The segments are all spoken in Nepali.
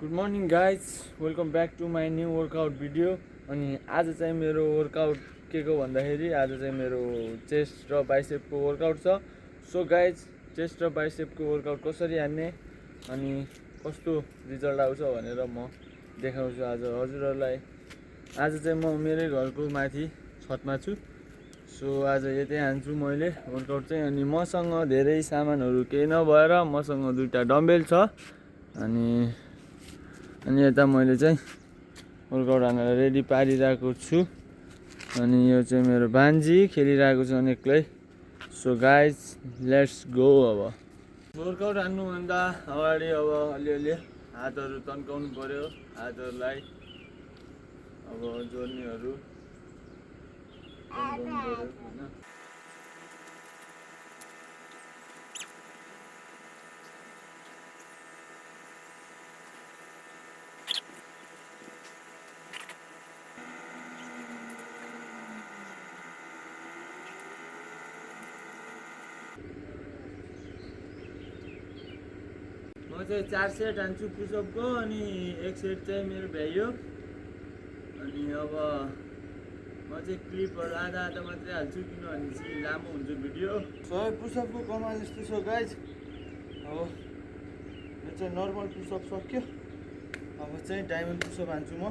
Good morning guys, welcome back to my new workout video. अनि आज चाहिँ मेरो वर्कआउट के को भन्दाखेरि आज चाहिँ मेरो चेस्ट र बाइसेपको वर्कआउट छ। सो गाइज, चेस्ट र बाइसेपको वर्कआउट कसरी हान्ने अनि कस्तो रिजल्ट आउँछ भनेर म देखाउँछु आज हजुरहरूलाई। आज चाहिँ म मेरै घरको माथि छतमा छु। सो आज यतै हान्छु मैले वर्कआउट चाहिँ। अनि मसँग धेरै सामानहरू केही नभएर मसँग दुईवटा डम्बेल छ अनि यता मैले चाहिँ वर्कआउट हानेर रेडी पारिरहेको छु। अनि यो चाहिँ मेरो भान्जी खेलिरहेको छ एक्लै। So guys, let's go. अब वर्कआउट हान्नुभन्दा अगाडि अब अलिअलि हातहरू तन्काउनु पर्यो। हातहरूलाई अब जोड्नेहरू तन्काउनु पर्यो होइन। म चाहिँ 4 सेट हान्छु पुसअपको अनि 1 सेट चाहिँ मेरो भ्याइयो। अनि अब म चाहिँ क्लिपहरू आधा मात्रै हाल्छु किनभने चाहिँ लामो हुन्छ भिडियो। सो पुसअपको कमाल यस्तो छ गाइज। अब यो चाहिँ नर्मल पुसअप सक्यो। अब चाहिँ डायमन्ड पुसअप हान्छु म।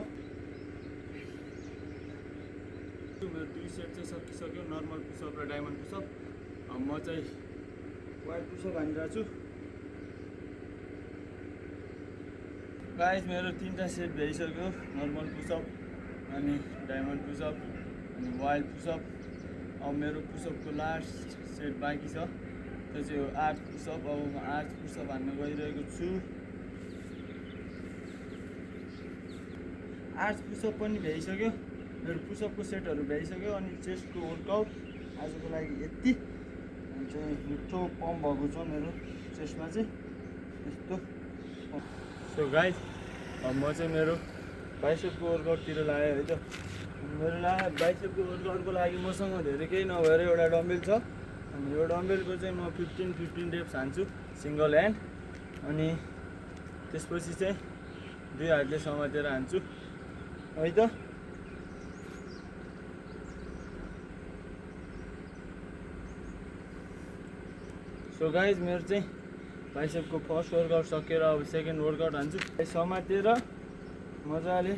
मेरो 2 सेट चाहिँ सकिसक्यो, नर्मल पुसअप र डायमन्ड पुसअप। अब म चाहिँ वाइड पुसअप हानिरहेको छु। गाइज, मेरो 3टा सेट भइसक्यो, नर्मल पुसअप अनि डायमन्ड पुसअप अनि वाइल्ड पुसअप। अब मेरो पुसअपको लास्ट सेट बाँकी छ, त्यो चाहिँ हो आर्च पुसअप। अब म आर्च पुसअप हान्न गइरहेको छु। आर्च पुसअप पनि भ्याइसक्यो, मेरो पुसअपको सेटहरू भ्याइसक्यो। अनि चेस्टको वर्कआउट आजको लागि यति। अनि चाहिँ मिठो पम्प भएको छ मेरो चेस्टमा चाहिँ यस्तो। सो गाइज, अब म चाहिँ मेरो बाइसेपको वर्कआउटतिर लाग्यो है त। मेरो बाइसेपको वर्कआउटको लागि मसँग धेरै केही नभएर एउटा डम्बेल छ। अनि यो डम्बेलको चाहिँ म 15 रेप्स हान्छु सिङ्गल ह्यान्ड। अनि त्यसपछि चाहिँ 2 हातले समातेर हान्छु है त। सो गाइज, मेरो चाहिँ बाइसेपको फर्स्ट वर्कआउट सकेर अब सेकेन्ड वर्कआउट हान्छु। समातेर मजाले